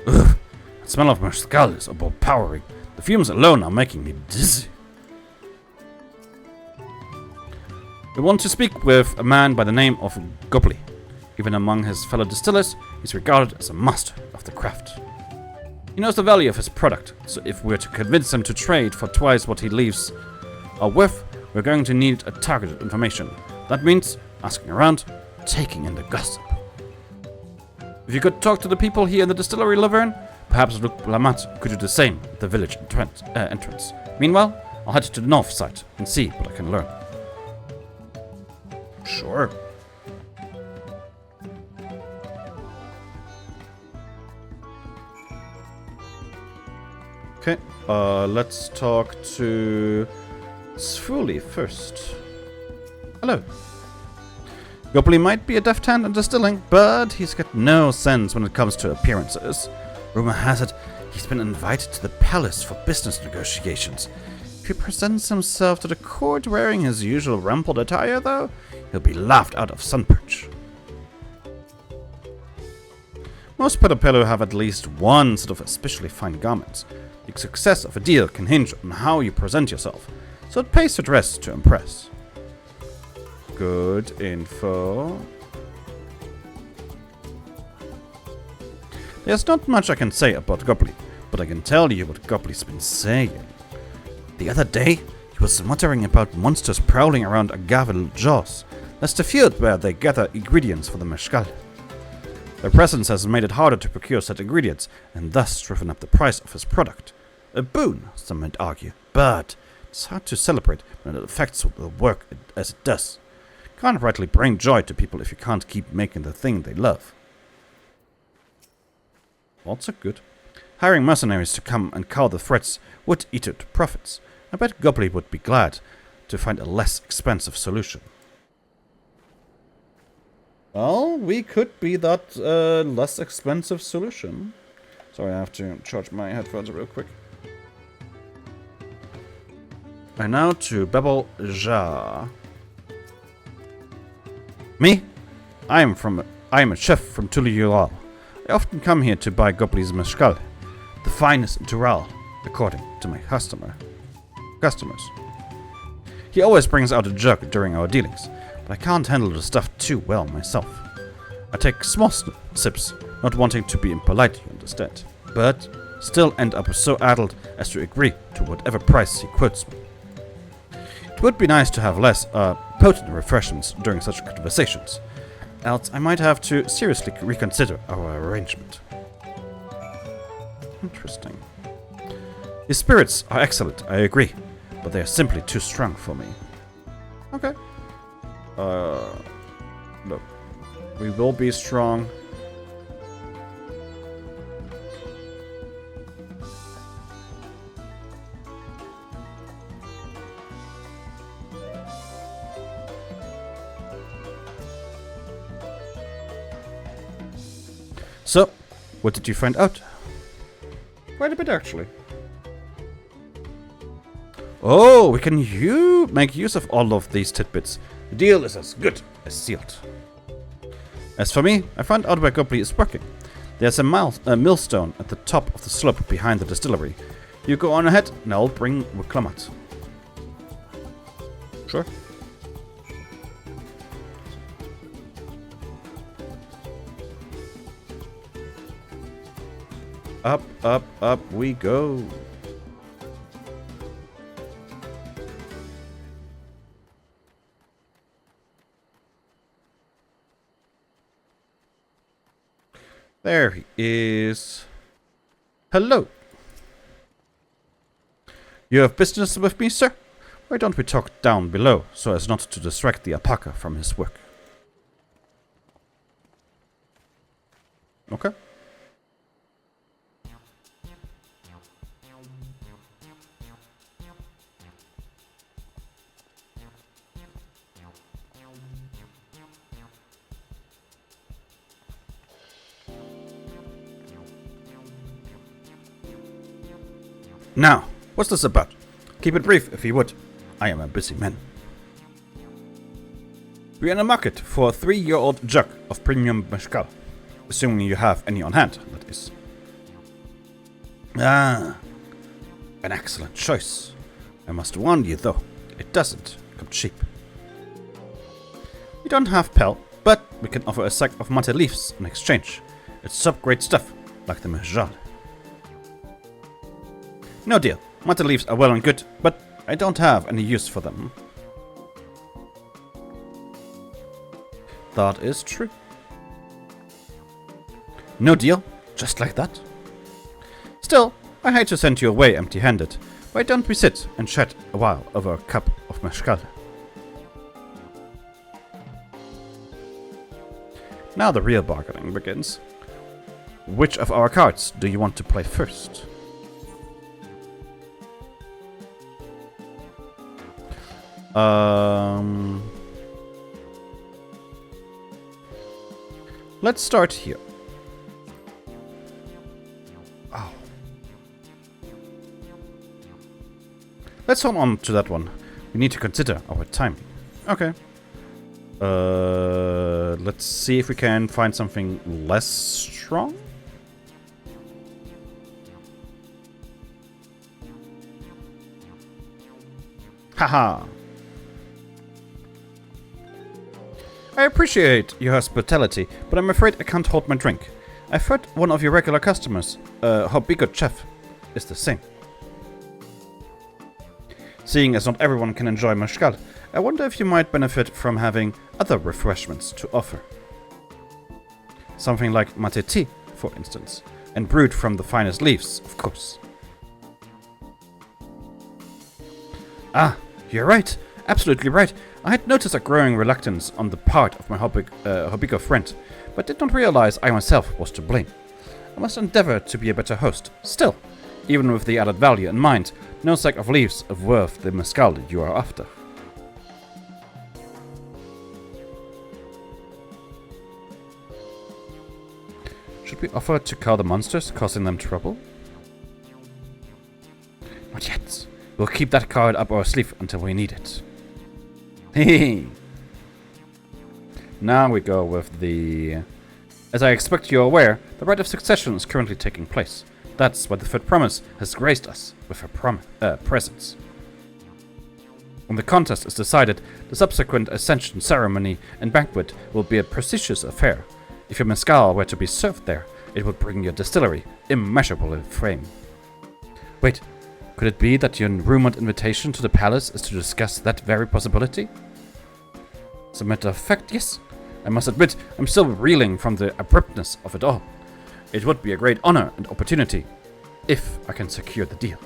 Ugh, the smell of mescal is overpowering. The fumes alone are making me dizzy. We want to speak with a man by the name of Gobley. Even among his fellow distillers, he's regarded as a master of the craft. He knows the value of his product, so if we're to convince him to trade for twice what he leaves are worth, we're going to need a targeted information. That means asking around, taking in the gossip. If you could talk to the people here in the distillery, Laverne, perhaps Luc Lamat could do the same at the village entrance. Meanwhile, I'll head to the north side and see what I can learn. Sure. Okay, let's talk to Svuli first. Hello. Gobley might be a deft hand in distilling, but he's got no sense when it comes to appearances. Rumor has it he's been invited to the palace for business negotiations. If he presents himself to the court wearing his usual rumpled attire, though, he'll be laughed out of Sunperch. Most Pedopello have at least one set of especially fine garments. The success of a deal can hinge on how you present yourself, so it pays to dress to impress. Good info. There's not much I can say about Gobley, but I can tell you what Gobley's been saying. The other day, he was muttering about monsters prowling around Agave Jaws. That's the field where they gather ingredients for the mezcal. Their presence has made it harder to procure such ingredients, and thus driven up the price of his product. A boon, some might argue, but it's hard to celebrate when it affects the work as it does. Can't rightly bring joy to people if you can't keep making the thing they love. Also good. Hiring mercenaries to come and cow the threats would eat at profits. I bet Gobley would be glad to find a less expensive solution. Well, we could be that less expensive solution. Sorry, I have to charge my headphones real quick. And now to Bebel Ja. Me? I am a chef from Tuliyual. I often come here to buy Gobley's mezcal, the finest in Tural, according to my customers. He always brings out a jug during our dealings, but I can't handle the stuff too well myself. I take small sips, not wanting to be impolite, you understand, but still end up so addled as to agree to whatever price he quotes me. It would be nice to have less potent refreshments during such conversations, else I might have to seriously reconsider our arrangement. Interesting. His spirits are excellent, I agree, but they are simply too strong for me. Okay. Look. We will be strong. So, what did you find out? Quite a bit, actually. Oh, we can make use of all of these tidbits. The deal is as good as sealed. As for me, I found out where Gobley is working. There's a millstone at the top of the slope behind the distillery. You go on ahead, and I'll bring Reclamat. Sure. Up, up, up we go. There he is. Hello. You have business with me, sir? Why don't we talk down below, so as not to distract the alpaca from his work? Okay. Now, what's this about? Keep it brief, if you would. I am a busy man. We are in a market for a 3-year-old jug of premium mezcal. Assuming you have any on hand, that is. Ah, an excellent choice. I must warn you, though, it doesn't come cheap. We don't have Pel, but we can offer a sack of mate leaves in exchange. It's sub-grade stuff, like the Mejal. No deal. Mate leaves are well and good, but I don't have any use for them. That is true. No deal, just like that. Still, I hate to send you away empty-handed. Why don't we sit and chat a while over a cup of mezcal? Now the real bargaining begins. Which of our cards do you want to play first? Let's start here. Oh. Let's hold on to that one. We need to consider our timing. Okay. Let's see if we can find something less strong. Haha. I appreciate your hospitality, but I'm afraid I can't hold my drink. I've heard one of your regular customers, Hobigo Chef, is the same. Seeing as not everyone can enjoy mezcal, I wonder if you might benefit from having other refreshments to offer. Something like mate tea, for instance, and brewed from the finest leaves, of course. Ah, you're right. Absolutely right. I had noticed a growing reluctance on the part of my Hobigo friend, but did not realize I myself was to blame. I must endeavor to be a better host. Still, even with the added value in mind, no sack of leaves is worth the mezcal you are after. Should we offer to call the monsters, causing them trouble? Not yet. We'll keep that card up our sleeve until we need it. Hehe. Now we go with the... As I expect you're aware, the rite of succession is currently taking place. That's why the Third Promise has graced us with her presence. When the contest is decided, the subsequent ascension ceremony and banquet will be a prestigious affair. If your mezcal were to be served there, it would bring your distillery immeasurable in fame. Wait, could it be that your rumored invitation to the palace is to discuss that very possibility? As a matter of fact, yes. I must admit, I'm still reeling from the abruptness of it all. It would be a great honor and opportunity, if I can secure the deal.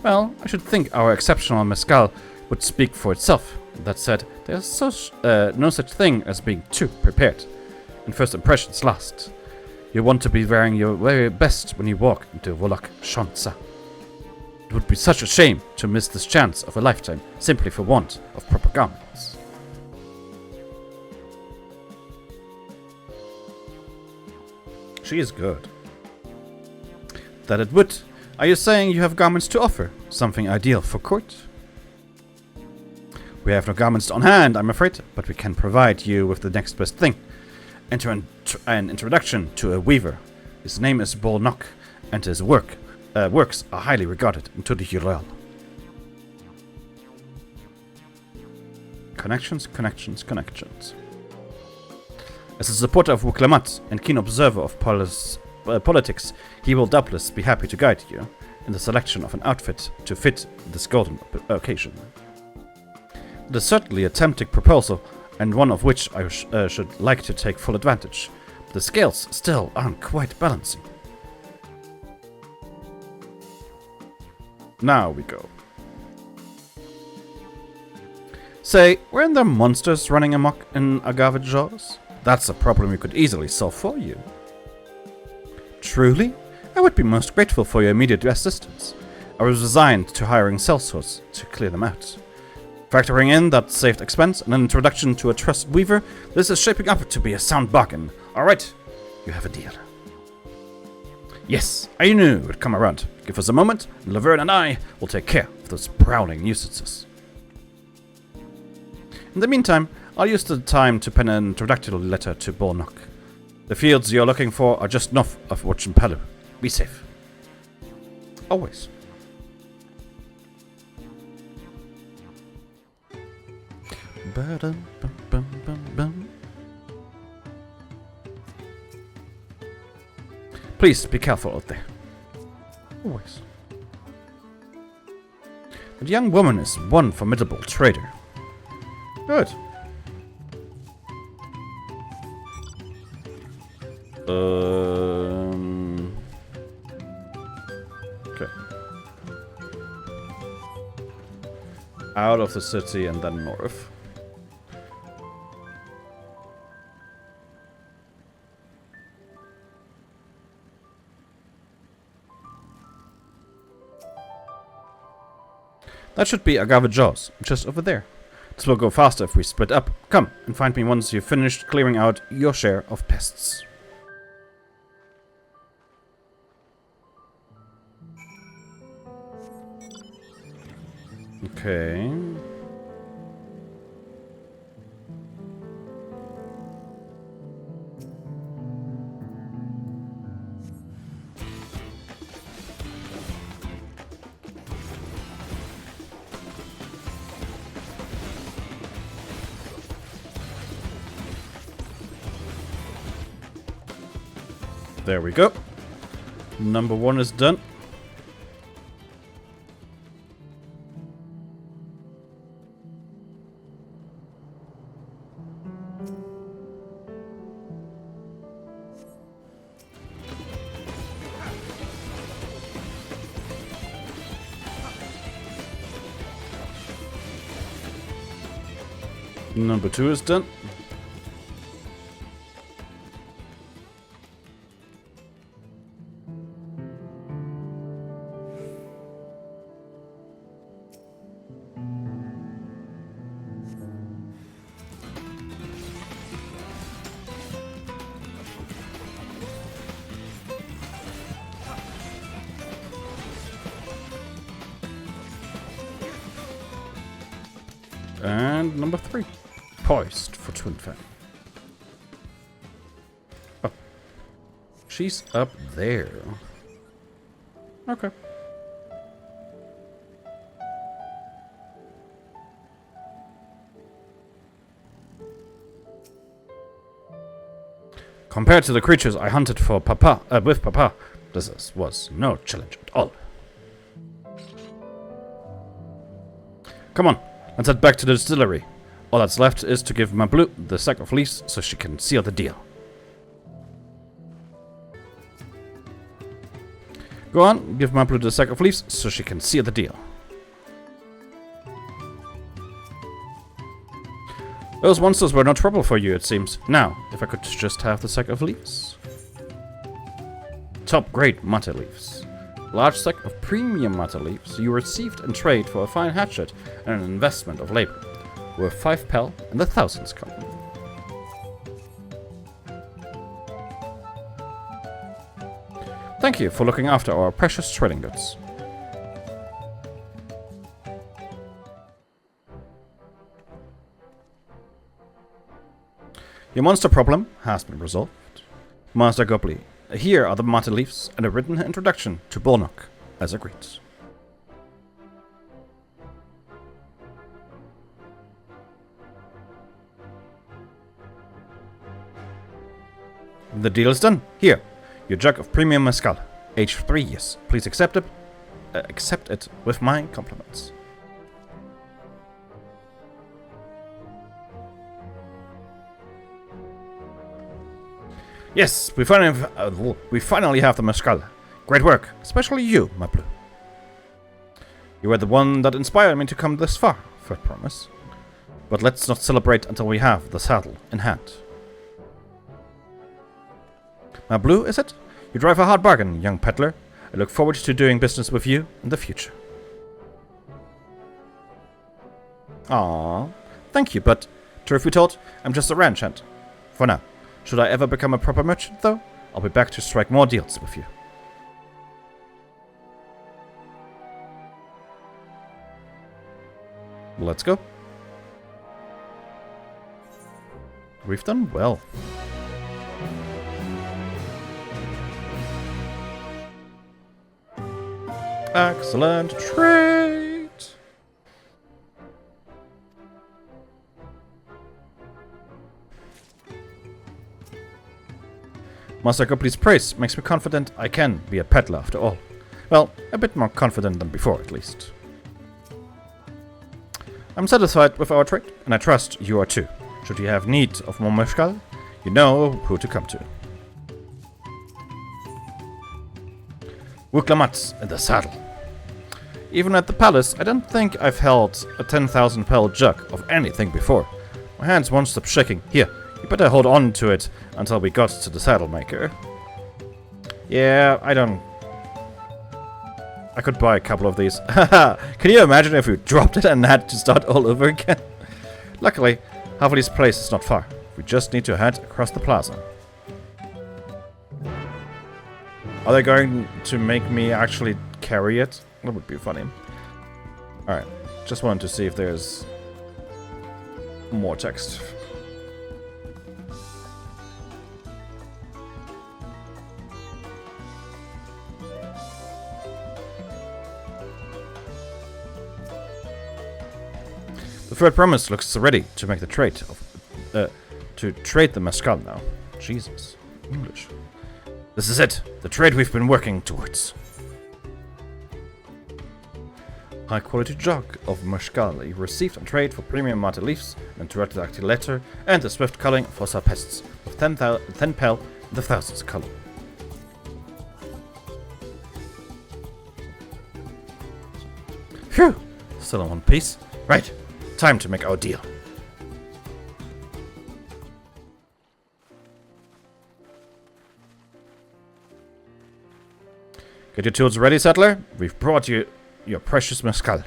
Well, I should think our exceptional mezcal would speak for itself. That said, there's no such thing as being too prepared, and first impressions last. You want to be wearing your very best when you walk into Volok Shansa. It would be such a shame to miss this chance of a lifetime simply for want of proper garments. She is good. That it would. Are you saying you have garments to offer? Something ideal for court? We have no garments on hand, I'm afraid, but we can provide you with the next best thing. Enter an introduction to a weaver. His name is Bolnock, and his works are highly regarded in the Ural. Connections, connections, connections. As a supporter of Wuklamat and keen observer of politics, he will doubtless be happy to guide you in the selection of an outfit to fit this golden occasion. It is certainly a tempting proposal, and one of which I should like to take full advantage. But the scales still aren't quite balancing. Now we go. Say, weren't there monsters running amok in Agave Jaws? That's a problem we could easily solve for you. Truly? I would be most grateful for your immediate assistance. I was resigned to hiring sellswords to clear them out. Factoring in that saved expense and an introduction to a trusted weaver, this is shaping up to be a sound bargain. Alright, you have a deal. Yes, I knew it would come around. Give us a moment, and Laverne and I will take care of those prowling nuisances. In the meantime, I'll use the time to pen an introductory letter to Bolnock. The fields you're looking for are just north of Wachinpalu. Be safe. Always. Ba-dum-bum-bum-bum-bum. Please be careful out there. Always. The young woman is one formidable trader. Good. Okay. Out of the city and then north. That should be Agave Jaws, just over there. This will go faster if we split up. Come and find me once you've finished clearing out your share of pests. Okay. There we go. Number 1 is done. Number 2 is done. And number 3. Poised for Twin Fang. Oh. She's up there. Okay. Compared to the creatures I hunted for with Papa, this was no challenge at all. Come on, let's head back to the distillery. All that's left is to give Mablu the sack of leaves so she can seal the deal. Go on, give Mablu the sack of leaves so she can seal the deal. Those monsters were no trouble for you, it seems. Now, if I could just have the sack of leaves. Top grade mate leaves. Large sack of premium mate leaves you received in trade for a fine hatchet and an investment of labor. Worth 5 pel and the thousands come. Thank you for looking after our precious trading goods. Your monster problem has been resolved. Master Gobley, here are the mate leaves and a written introduction to Bornok, as agreed. The deal is done. Here, your jug of premium mezcal, aged 3 years. Please accept it with my compliments. Yes, we finally have the mezcal. Great work, especially you, Mablu. You were the one that inspired me to come this far, for promise. But let's not celebrate until we have the saddle in hand. Mablu, is it? You drive a hard bargain, young peddler. I look forward to doing business with you in the future. Aww, thank you, but truth be told, I'm just a ranch hand. For now. Should I ever become a proper merchant, though, I'll be back to strike more deals with you. Let's go. We've done well. Excellent trait. Master Gobley's praise makes me confident I can be a peddler after all. Well, a bit more confident than before, at least. I'm satisfied with our trade, and I trust you are too. Should you have need of more mezcal, you know who to come to. Wuklamat's in the saddle. Even at the palace, I don't think I've held a 10,000 pel jug of anything before. My hands won't stop shaking. Here, you better hold on to it until we got to the saddle maker. Yeah, I could buy a couple of these. Haha, can you imagine if we dropped it and had to start all over again? Luckily, Havli's place is not far. We just need to head across the plaza. Are they going to make me actually carry it? That would be funny. Alright, just wanted to see if there's more text. The third promise looks ready to make the trade of to trade the mezcal now. Jesus, English. This is it, the trade we've been working towards. High quality jug of mezcal you received on trade for premium mate leaves and direct letter and the swift culling for pests of 10 pel and the thousands color. Phew, still in one piece. Right. Time to make our deal. Get your tools ready, settler. We've brought you your precious mezcal.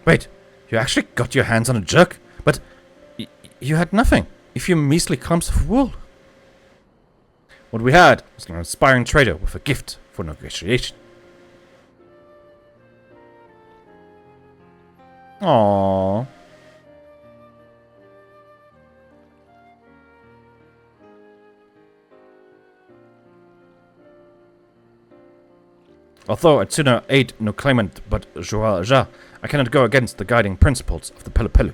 Wait, you actually got your hands on a jug? But you had nothing. A few measly clumps of wool. What we had was an inspiring trader with a gift for negotiation. Aww. Although I'd sooner aid no claimant but Joao Ja, I cannot go against the guiding principles of the Pelupelu.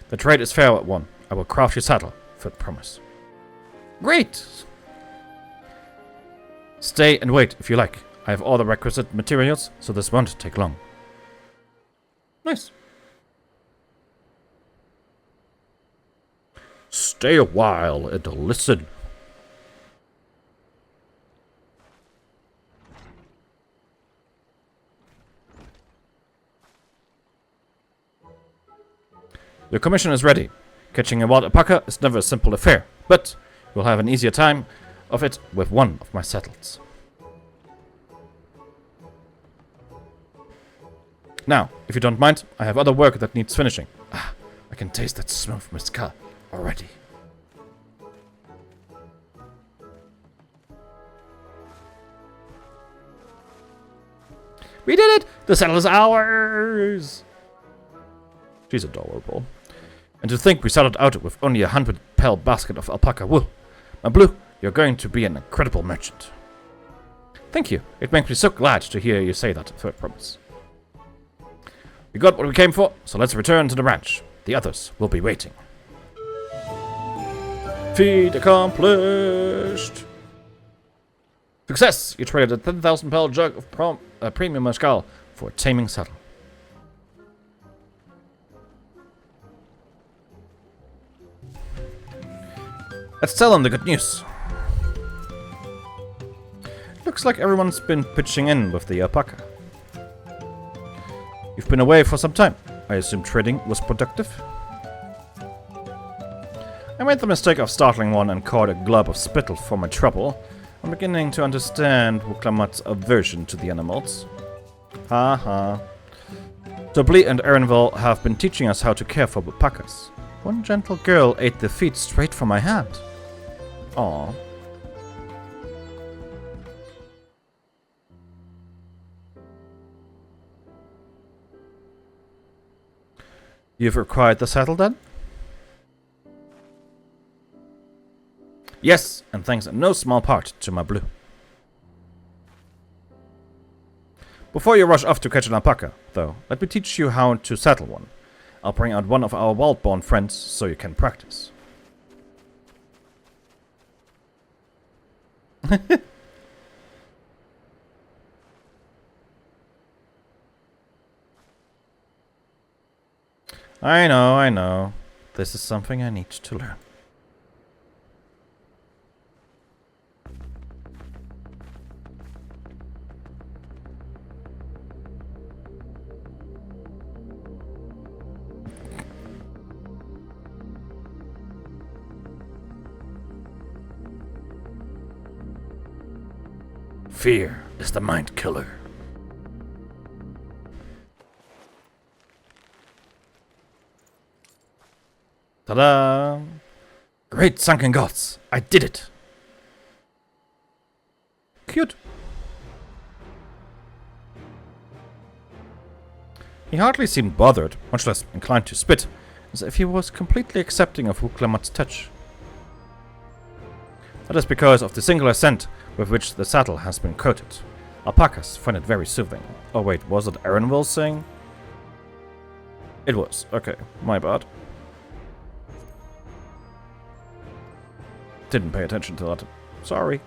The trade is fair at one. I will craft your saddle, for the promise. Great! Stay and wait if you like. I have all the requisite materials, so this won't take long. Nice. Stay a while and listen. Your commission is ready. Catching a wild alpaca is never a simple affair, but you'll have an easier time of it with one of my saddles. Now, if you don't mind, I have other work that needs finishing. Ah, I can taste that smooth mezcal already. We did it! The saddle is ours! She's adorable. And to think we started out with only 100 pel basket of alpaca wool. My Blue, you're going to be an incredible merchant. Thank you. It makes me so glad to hear you say that, third promise. We got what we came for, so let's return to the ranch. The others will be waiting. Feat accomplished! Success! You traded a 10,000 pel jug of premium mezcal for a taming saddle. Let's tell them the good news. Looks like everyone's been pitching in with the alpaca. You've been away for some time. I assume trading was productive? I made the mistake of startling one and caught a glob of spittle for my trouble. I'm beginning to understand Wuklamat's aversion to the animals. Haha. Dobli and Erinville have been teaching us how to care for alpacas. One gentle girl ate the feet straight from my hand. Aww. You've acquired the saddle then? Yes, and thanks in no small part to my blue. Before you rush off to catch an alpaca, though, let me teach you how to saddle one. I'll bring out one of our wild-born friends so you can practice. I know. This is something I need to learn. Fear is the mind killer. Ta-da! Great sunken gods! I did it! Cute. He hardly seemed bothered, much less inclined to spit, as if he was completely accepting of Wuklamat's touch. That is because of the singular scent with which the saddle has been coated. Alpacas find it very soothing. Oh wait, was it Aaron Will saying? It was. Okay, my bad. Didn't pay attention to that. Sorry.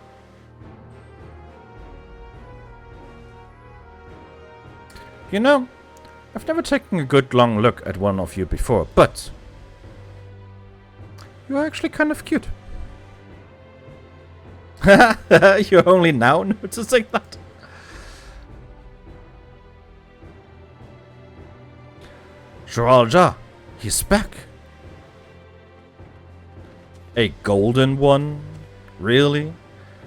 You know, I've never taken a good long look at one of you before, but you're actually kind of cute. You're only now noticing that? Shiralja, he's back. A golden one? Really?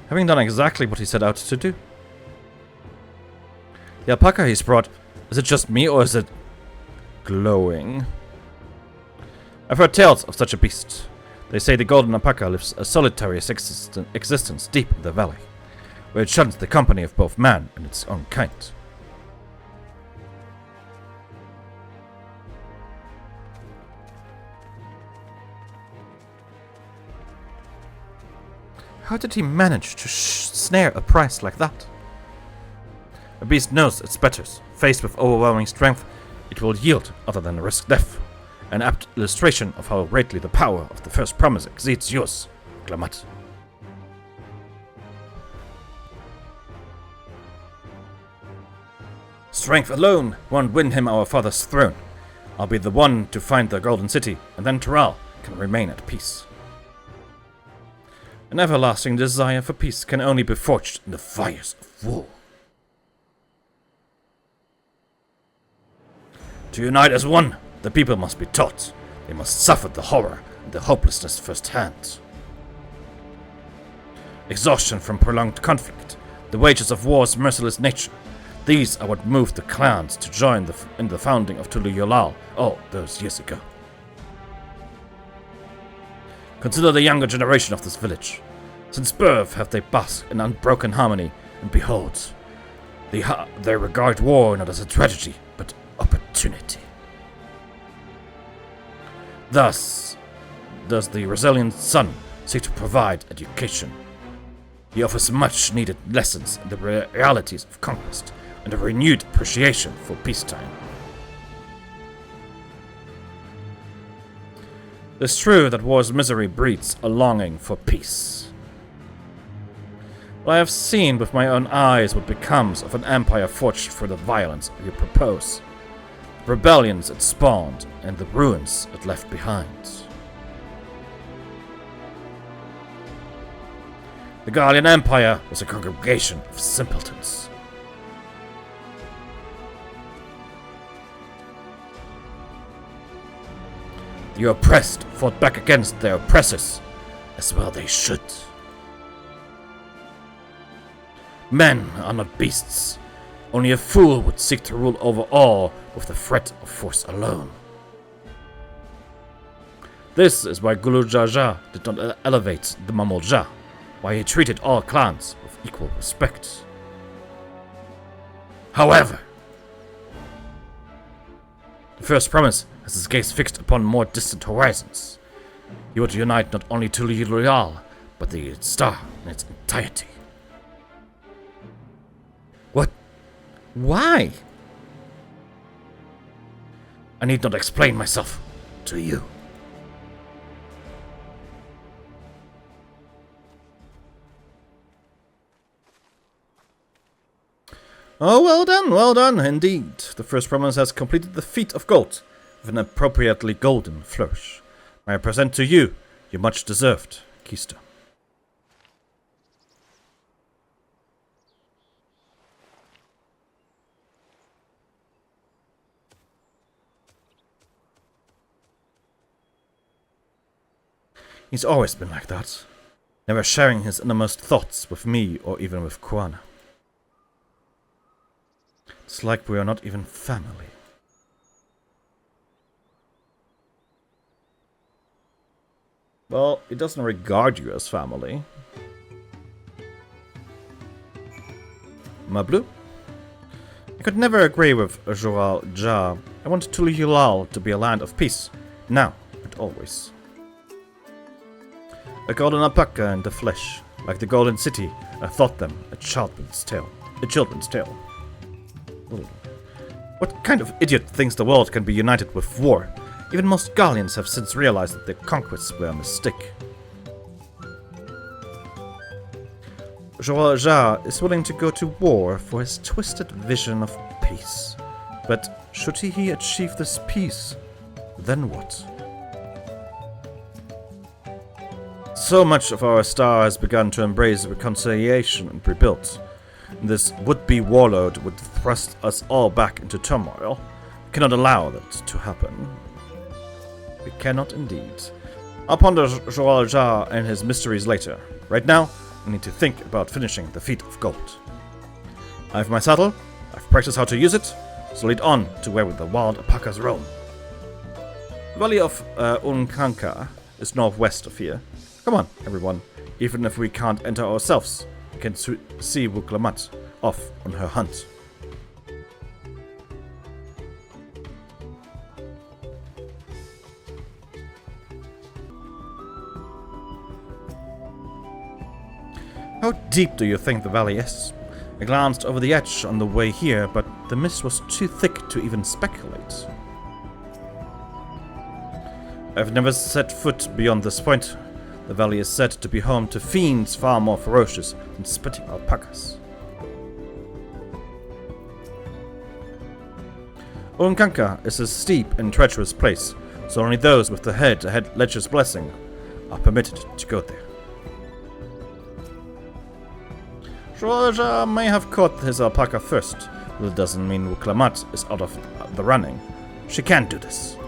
Having done exactly what he set out to do. The alpaca he's brought, is it just me or is it glowing? I've heard tales of such a beast. They say the golden alpaca lives a solitary existence deep in the valley, where it shuns the company of both man and its own kind. How did he manage to snare a prize like that? A beast knows its betters. Faced with overwhelming strength, it will yield other than risk death. An apt illustration of how greatly the power of the first promise exceeds yours, Glamat. Strength alone won't win him our father's throne. I'll be the one to find the Golden City, and then Taral can remain at peace. An everlasting desire for peace can only be forged in the fires of war. To unite as one, the people must be taught. They must suffer the horror and the hopelessness firsthand. Exhaustion from prolonged conflict, the wages of war's merciless nature, these are what moved the clans to join in the founding of Tulu Yolal all those years ago. Consider the younger generation of this village. Since birth have they basked in unbroken harmony, and behold, they regard war not as a tragedy, but opportunity. Thus, does the resilient son seek to provide education. He offers much needed lessons in the realities of conquest and a renewed appreciation for peacetime. It is true that war's misery breeds a longing for peace. But I have seen with my own eyes what becomes of an empire forged for the violence you propose, the rebellions it spawned, and the ruins it left behind. The Gallian Empire was a congregation of simpletons. The oppressed fought back against their oppressors, as well they should. Men are not beasts. Only a fool would seek to rule over all with the threat of force alone. This is why Gulu Jaja did not elevate the Mamulja, why he treated all clans with equal respect. However, the first promise has his gaze fixed upon more distant horizons. He would unite not only Tulu Royal, but the star in its entirety. What? Why? I need not explain myself to you. Oh, well done, indeed. The first promise has completed the feat of gold, with an appropriately golden flourish. I present to you your much-deserved keystone. He's always been like that, never sharing his innermost thoughts with me or even with Kuana. It's like we are not even family. Well, it doesn't regard you as family. Mablu? I could never agree with Joal Ja. I want Tulihulal to be a land of peace, now and always. A golden alpaca in the flesh, like the golden city, I thought them a children's tale. Ooh. What kind of idiot thinks the world can be united with war? Even most Gallians have since realized that their conquests were a mistake. Joal Ja is willing to go to war for his twisted vision of peace. But should he achieve this peace, then what? So much of our star has begun to embrace reconciliation and rebuild. This would-be warlord would thrust us all back into turmoil. We cannot allow that to happen. We cannot indeed. I'll ponder Joal Ja and his mysteries later. Right now, I need to think about finishing the feat of gold. I have my saddle, I've practiced how to use it, so lead on to where the wild alpacas roam. The valley of Unkanka is northwest of here. Come on, everyone. Even if we can't enter ourselves, we can see Wuklamat off on her hunt. How deep do you think the valley is? I glanced over the edge on the way here, but the mist was too thick to even speculate. I've never set foot beyond this point. The valley is said to be home to fiends far more ferocious than spitting alpacas. Unkanka is a steep and treacherous place, so only those with the head ledger's blessing are permitted to go there. Joal Ja may have caught his alpaca first, but it doesn't mean Wuklamat is out of the running. She can do this.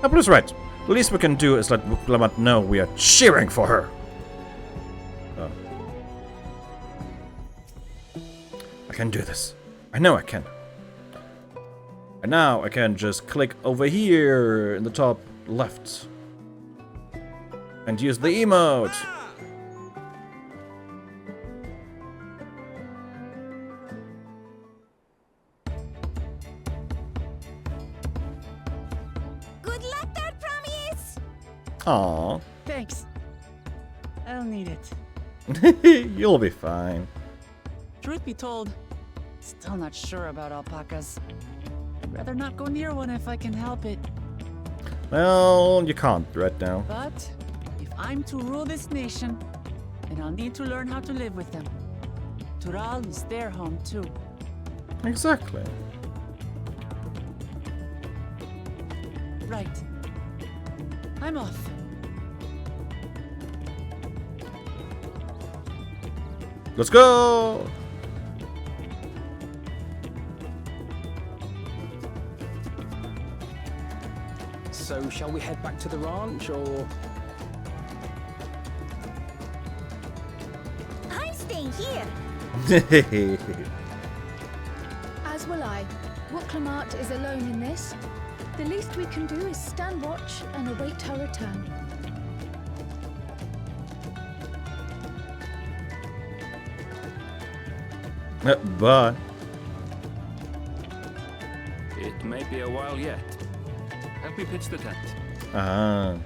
Apple's right. The least we can do is let Wuklamat know we are cheering for her. Oh. I can do this. I know I can. And now I can just click over here in the top left. And use the emote. Aww. Thanks. I'll need it. You'll be fine. Truth be told, still not sure about alpacas. I'd rather not go near one if I can help it. Well, you can't right now. But if I'm to rule this nation, then I'll need to learn how to live with them. Tural is their home too. Exactly. Right. I'm off. Let's go! So, shall we head back to the ranch, or...? I'm staying here. As will I. Wuklamat is alone in this. The least we can do is stand watch and await her return. Bye. It may be a while yet. Help me pitch the tent. Ah.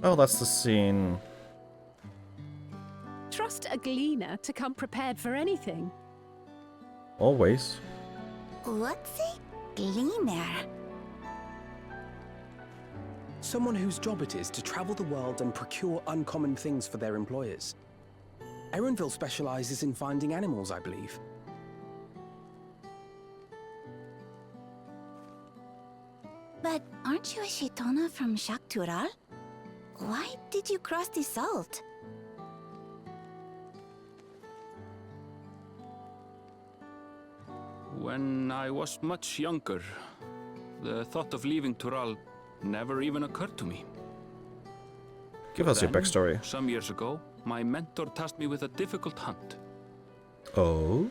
Oh, that's the scene. Trust a gleaner to come prepared for anything. Always. What's a gleaner? Someone whose job it is to travel the world and procure uncommon things for their employers. Erenville specializes in finding animals, I believe. But aren't you a Shaitana from Shaktural? Why did you cross the salt? When I was much younger, the thought of leaving Tural never even occurred to me. Give us your Then, backstory. Some years ago, my mentor tasked me with a difficult hunt. Oh?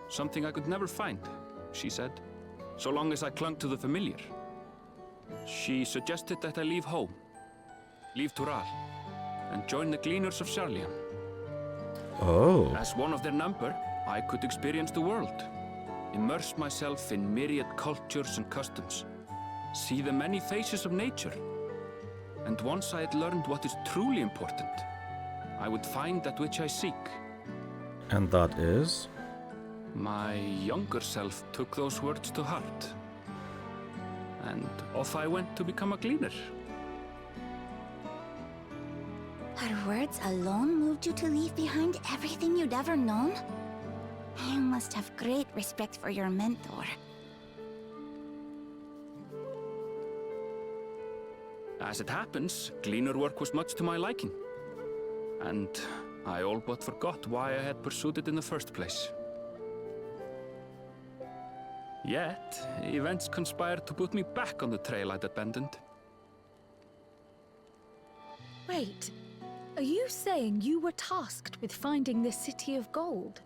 Something I could never find, she said, so long as I clung to the familiar. She suggested that I leave home, leave Tural, and join the Gleaners of Sharlian. Oh. As one of their number, I could experience the world, immerse myself in myriad cultures and customs, see the many faces of nature. And once I had learned what is truly important, I would find that which I seek. And that is? My younger self took those words to heart. And off I went to become a gleaner. Her words alone moved you to leave behind everything you'd ever known? You must have great respect for your mentor. As it happens, gleaner work was much to my liking. And I all but forgot why I had pursued it in the first place. Yet, events conspired to put me back on the trail I'd abandoned. Wait, are you saying you were tasked with finding the City of Gold?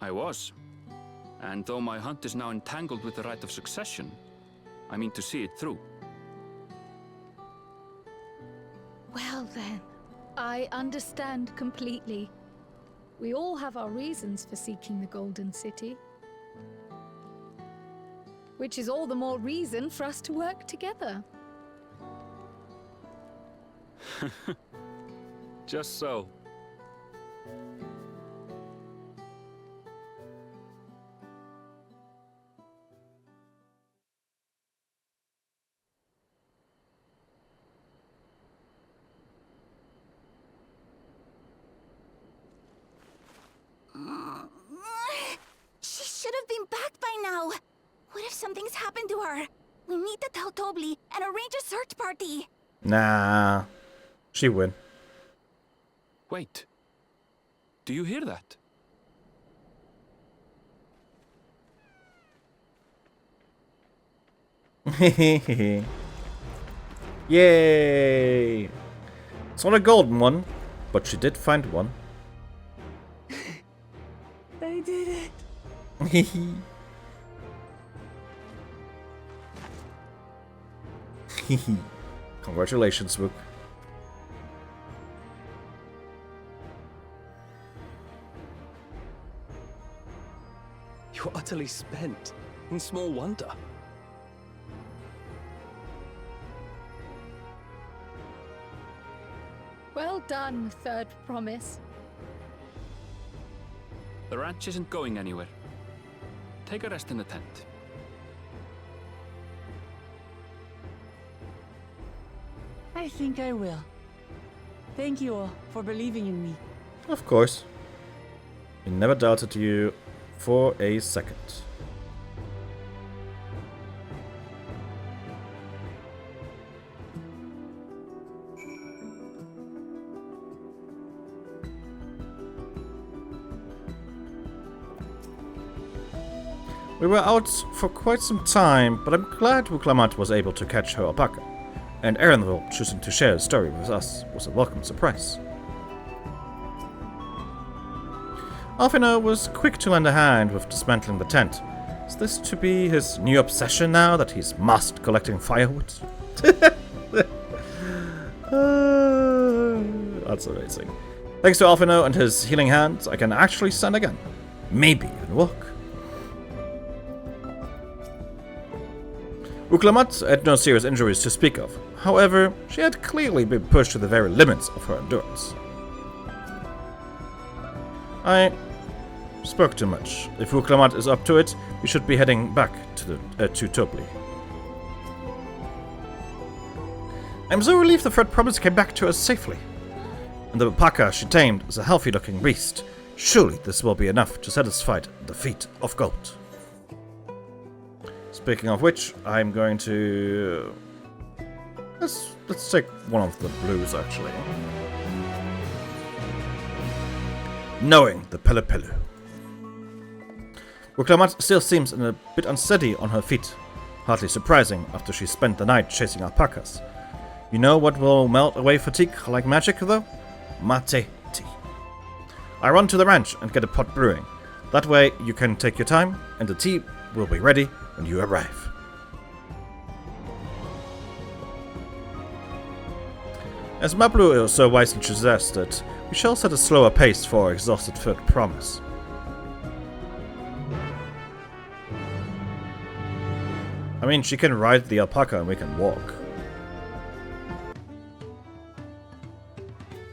I was. And though my hunt is now entangled with the right of succession, I mean to see it through. Well then, I understand completely. We all have our reasons for seeking the Golden City. Which is all the more reason for us to work together. Just so. She should have been back by now. What if something's happened to her? We need to tell Tobli and arrange a search party. Nah. She win. Wait. Do you hear that? Yay! It's not a golden one, but she did find one. They did it. Congratulations, Book. You're utterly spent. And small wonder. Well done, Third Promise. The ranch isn't going anywhere. Take a rest in the tent. I think I will. Thank you all for believing in me. Of course. We never doubted you for a second. We were out for quite some time, but I'm glad Wuklamat was able to catch her alpaca, and Erenville choosing to share his story with us was a welcome surprise. Alfino was quick to lend a hand with dismantling the tent. Is this to be his new obsession now that he's mastered collecting firewood? That's amazing. Thanks to Alfino and his healing hands, I can actually stand again. Maybe even walk. Uklamat had no serious injuries to speak of. However, she had clearly been pushed to the very limits of her endurance. I spoke too much. If Uklamat is up to it, we should be heading back to Topli. I'm so relieved the third promise came back to us safely. And the alpaca she tamed is a healthy-looking beast. Surely this will be enough to satisfy the feat of gold. Speaking of which, I'm going to... Let's take one of the blues, actually. Knowing the Pelepelu. Uklamat still seems a bit unsteady on her feet. Hardly surprising after she spent the night chasing alpacas. You know what will melt away fatigue like magic, though? Mate tea. I run to the ranch and get a pot brewing. That way you can take your time, and the tea will be ready when you arrive. As Mablu so wisely suggested, we shall set a slower pace for our exhausted third promise. I mean, she can ride the alpaca and we can walk.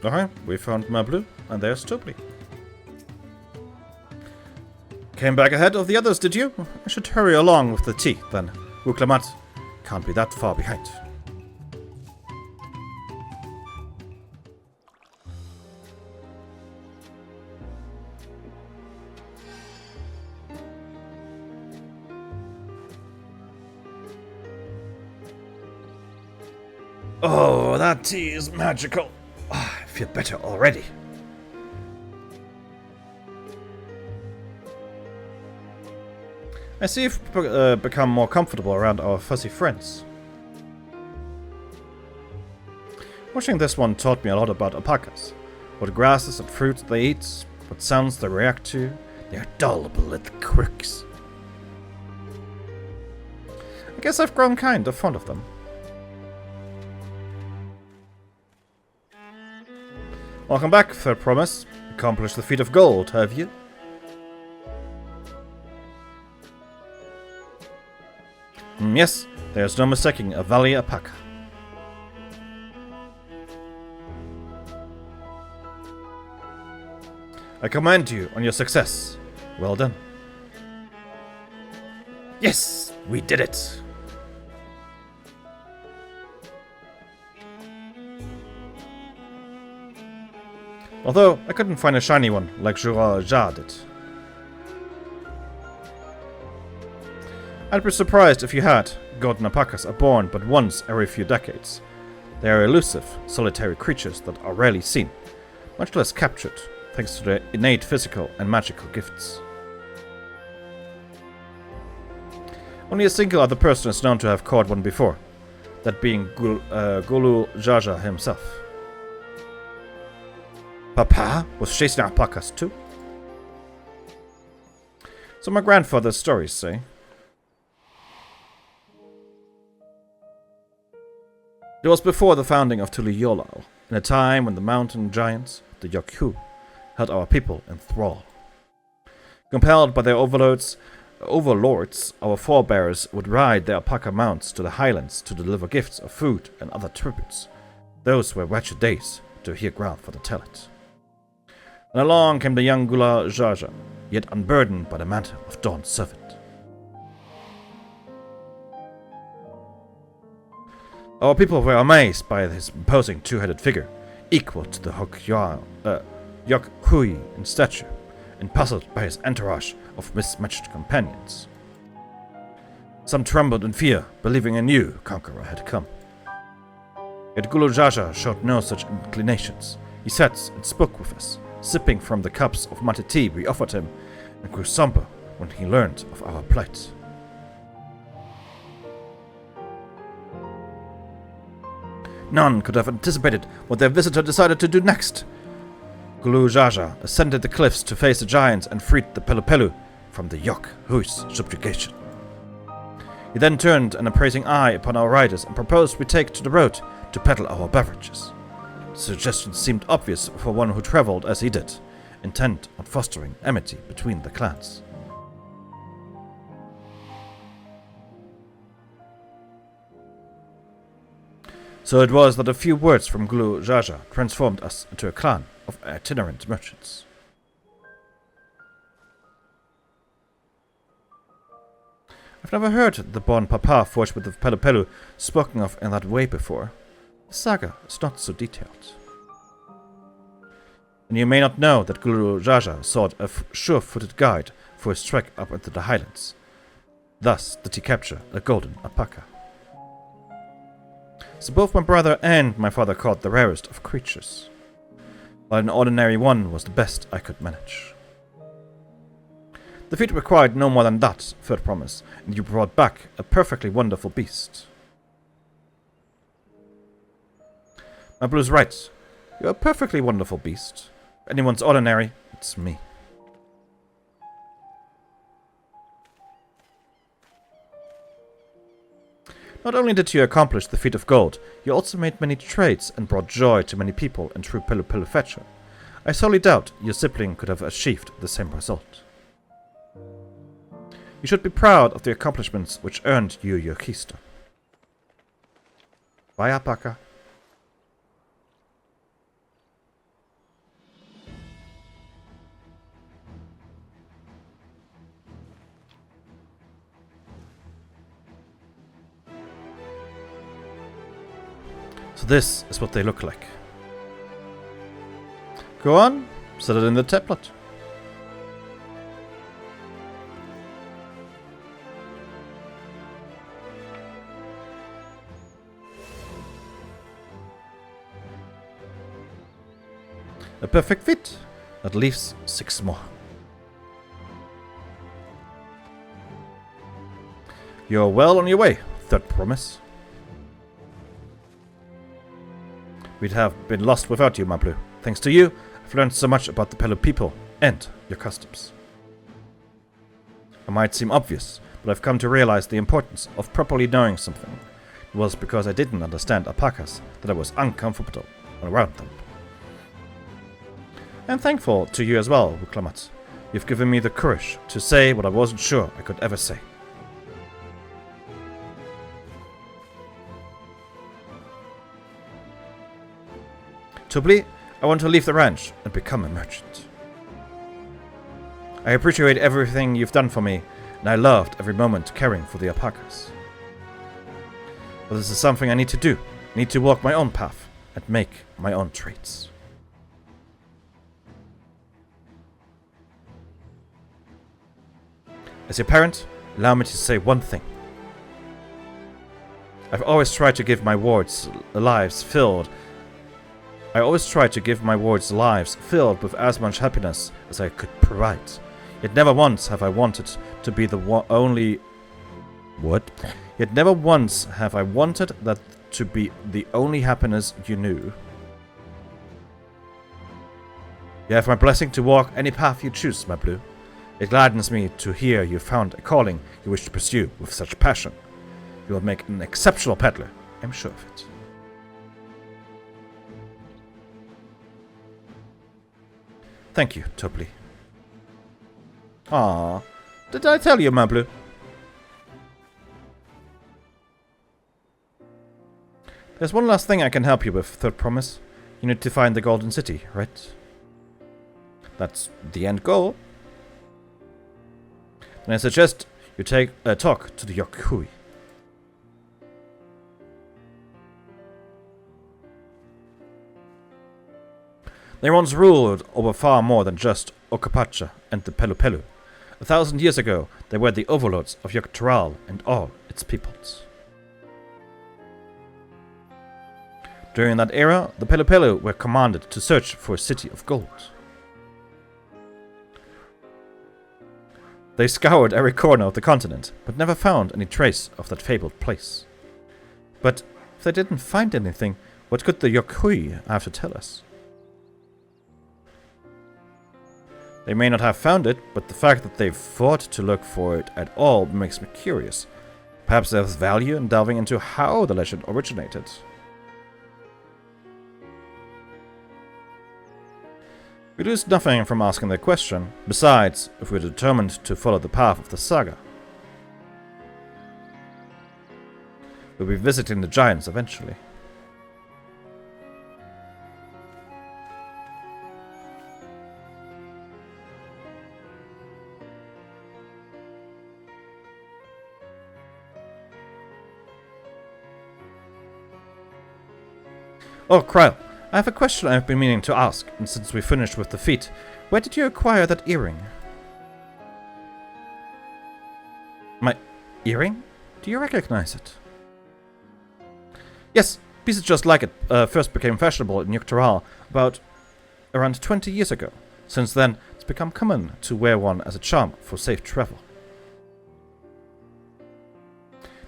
Okay, we found Mablu, and there's Topli. Came back ahead of the others, did you? I should hurry along with the tea, then. Uklamat can't be that far behind. Oh, that tea is magical. Oh, I feel better already. I see you've become more comfortable around our fuzzy friends. Watching this one taught me a lot about alpacas. What grasses and fruits they eat, what sounds they react to. They are dullable little quirks. I guess I've grown kind of fond of them. Welcome back, third promise. Accomplished the feat of gold, have you? Yes, there's no mistaking a valley alpaca. I commend you on your success. Well done. Yes, we did it. Although, I couldn't find a shiny one like Jura Ja did. I'd be surprised if you had. Golden alpacas are born but once every few decades. They are elusive, solitary creatures that are rarely seen, much less captured, thanks to their innate physical and magical gifts. Only a single other person is known to have caught one before, that being Gulu Jaja himself. Papa was chasing alpacas too? So my grandfather's stories say. It was before the founding of Tuliyolao, in a time when the mountain giants, the Yokhu, held our people in thrall. Compelled by their overlords, our forebears would ride their alpaca mounts to the highlands to deliver gifts of food and other tributes. Those were wretched days, to hear ground for the tell it. And along came the young Gula Jaja, yet unburdened by the mantle of Dawn's servant. Our people were amazed by his imposing two-headed figure, equal to the Yokhui in stature, and puzzled by his entourage of mismatched companions. Some trembled in fear, believing a new conqueror had come. Yet Gulu Jaja showed no such inclinations. He sat and spoke with us, sipping from the cups of mate tea we offered him, and grew somber when he learned of our plight. None could have anticipated what their visitor decided to do next. Gulu Jaja ascended the cliffs to face the giants and freed the Pelepelu from the Yokhui's subjugation. He then turned an appraising eye upon our riders and proposed we take to the road to peddle our beverages. The suggestion seemed obvious for one who traveled as he did, intent on fostering amity between the clans. So it was that a few words from Gulu Jaja transformed us into a clan of itinerant merchants. I've never heard the Bon Papa forged with the Pelu Pelu spoken of in that way before. The saga is not so detailed. And you may not know that Guru Jaja sought a sure-footed guide for his trek up into the highlands. Thus did he capture a golden alpaca. So both my brother and my father caught the rarest of creatures, while an ordinary one was the best I could manage. The feat required no more than that, third promise, and you brought back a perfectly wonderful beast. My Blue's right. You're a perfectly wonderful beast. If anyone's ordinary, it's me. Not only did you accomplish the feat of gold, you also made many trades and brought joy to many people in true Pelu Pelu fashion. I sorely doubt your sibling could have achieved the same result. You should be proud of the accomplishments which earned you your keystone. Bye, alpaca. So this is what they look like. Go on, set it in the tablet. A perfect fit. That leaves 6 more. You're well on your way, third promise. We'd have been lost without you, my Blue. Thanks to you, I've learned so much about the Pelu people and your customs. It might seem obvious, but I've come to realize the importance of properly knowing something. It was because I didn't understand alpacas that I was uncomfortable around them. I'm thankful to you as well, Wuklamat. You've given me the courage to say what I wasn't sure I could ever say. Tubli, I want to leave the ranch and become a merchant. I appreciate everything you've done for me, and I loved every moment caring for the alpacas. But this is something I need to do. I need to walk my own path and make my own trades. As your parent, allow me to say one thing. I've always tried to give my wards lives filled with as much happiness as I could provide. Yet never once have I wanted to be the only... What? Yet never once have I wanted that to be the only happiness you knew. You have my blessing to walk any path you choose, my Blue. It gladdens me to hear you found a calling you wish to pursue with such passion. You will make an exceptional peddler, I'm sure of it. Thank you, Topli. Ah, did I tell you, my Blue? There's one last thing I can help you with, third promise. You need to find the Golden City, right? That's the end goal. And I suggest you talk to the Yokui. They once ruled over far more than just Okapacha and the Pelu Pelu. 1,000 years ago, they were the overlords of Yogg-Toral and all its peoples. During that era, the Pelu Pelu were commanded to search for a city of gold. They scoured every corner of the continent, but never found any trace of that fabled place. But if they didn't find anything, what could the Yokui have to tell us? They may not have found it, but the fact that they fought to look for it at all makes me curious. Perhaps there's value in delving into how the legend originated. We lose nothing from asking the question, besides, if we're determined to follow the path of the saga. We'll be visiting the giants eventually. Oh, Kryle, I have a question I've been meaning to ask, and since we finished with the feat, where did you acquire that earring? My earring? Do you recognize it? Yes, pieces just like it first became fashionable in Yggdrasil about around 20 years ago. Since then, it's become common to wear one as a charm for safe travel.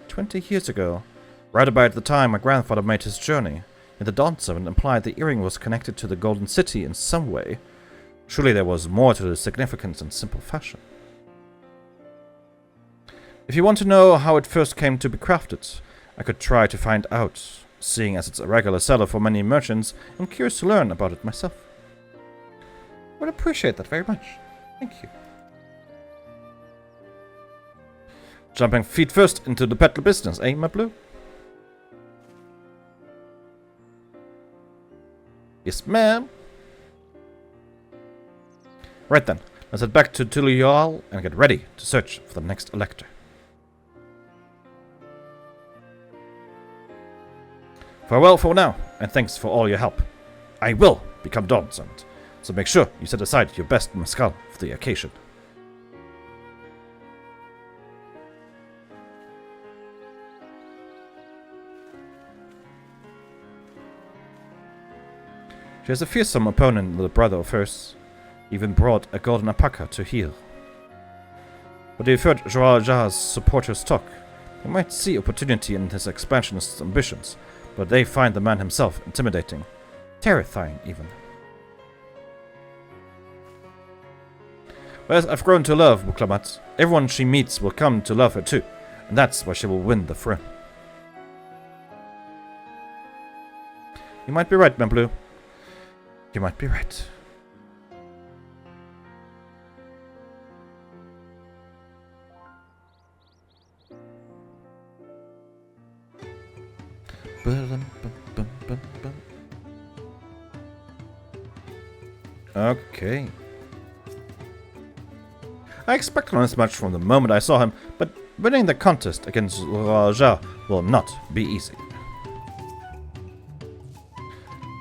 20 years ago, right about the time my grandfather made his journey, and the Dawn Servant implied the earring was connected to the Golden City in some way. Surely there was more to the significance than simple fashion. If you want to know how it first came to be crafted, I could try to find out. Seeing as it's a regular seller for many merchants, I'm curious to learn about it myself. I would appreciate that very much. Thank you. Jumping feet first into the peddler business, eh, my blue? Yes, ma'am. Right then, let's head back to Tulial and get ready to search for the next elector. Farewell for now, and thanks for all your help. I will become Dawn Servant, so make sure you set aside your best mescal for the occasion. She has a fearsome opponent, the brother of hers. Even brought a golden alpaca to heal. But you've heard Joral Jar's supporters talk. They might see opportunity in his expansionist ambitions, but they find the man himself intimidating. Terrifying, even. Well, I've grown to love Buklamat. Everyone she meets will come to love her too, and that's why she will win the throne. You might be right, my blue. You might be right. Okay. I expected as much from the moment I saw him, but winning the contest against Raja will not be easy.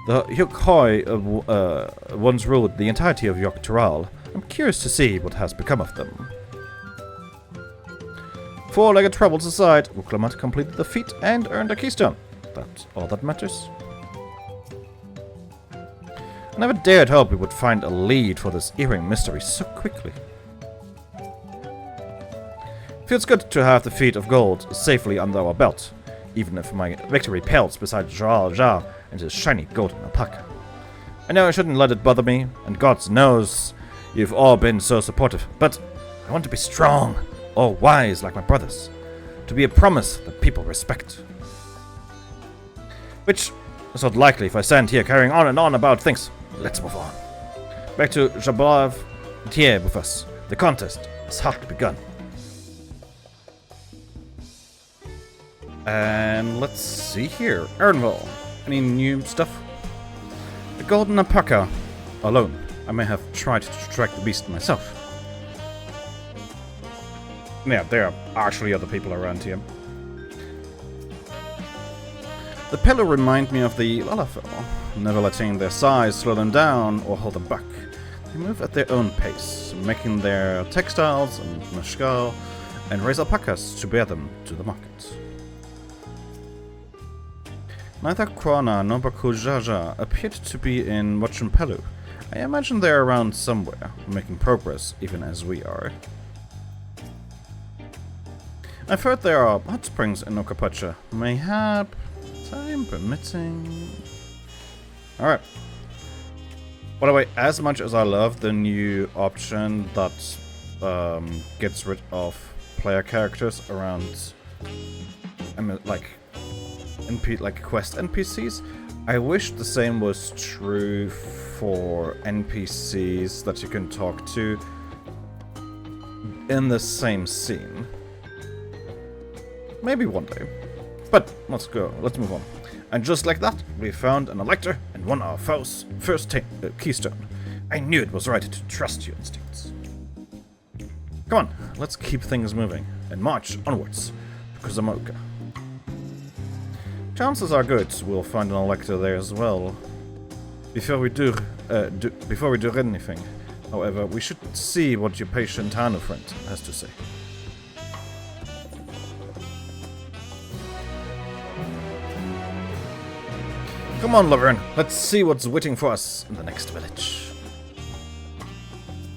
The Yogg-Hoi once ruled the entirety of Yggdrasil. I'm curious to see what has become of them. Four-legged troubles aside, Uklamat completed the feat and earned a keystone. That's all that matters. I never dared hope we would find a lead for this earring mystery so quickly. Feels good to have the feat of gold safely under our belt, even if my victory pales beside Joral Jar and his shiny golden alpaca. I know I shouldn't let it bother me, and God knows you've all been so supportive, but I want to be strong, or wise like my brothers, to be a promise that people respect. Which is not likely if I stand here carrying on and on about things. Let's move on. Back to Jabalav here with us. The contest has hardly begun. And let's see here. Ernville. Any new stuff? The golden alpaca alone. I may have tried to track the beast myself. Yeah, there are actually other people around here. The pillar remind me of the Lalafell, never letting their size slow them down or hold them back. They move at their own pace, making their textiles and meshkal and raise alpacas to bear them to the market. Neither Krona nor Bakujaja appeared to be in Wachunpelu. I imagine they're around somewhere, making progress even as we are. I've heard there are hot springs in Okapacha. Mayhap, time permitting. Alright. By the way, as much as I love the new option that gets rid of player characters around, quest NPCs, I wish the same was true for NPCs that you can talk to in the same scene. Maybe one day. But let's move on. And just like that, we found an elector and won our first keystone. I knew it was right to trust your instincts. Come on, let's keep things moving and march onwards to Kuzamoka. Chances are good we'll find an elector there as well. Before we do anything, however, we should see what your patient Hano friend has to say. Come on, Laverne, let's see what's waiting for us in the next village.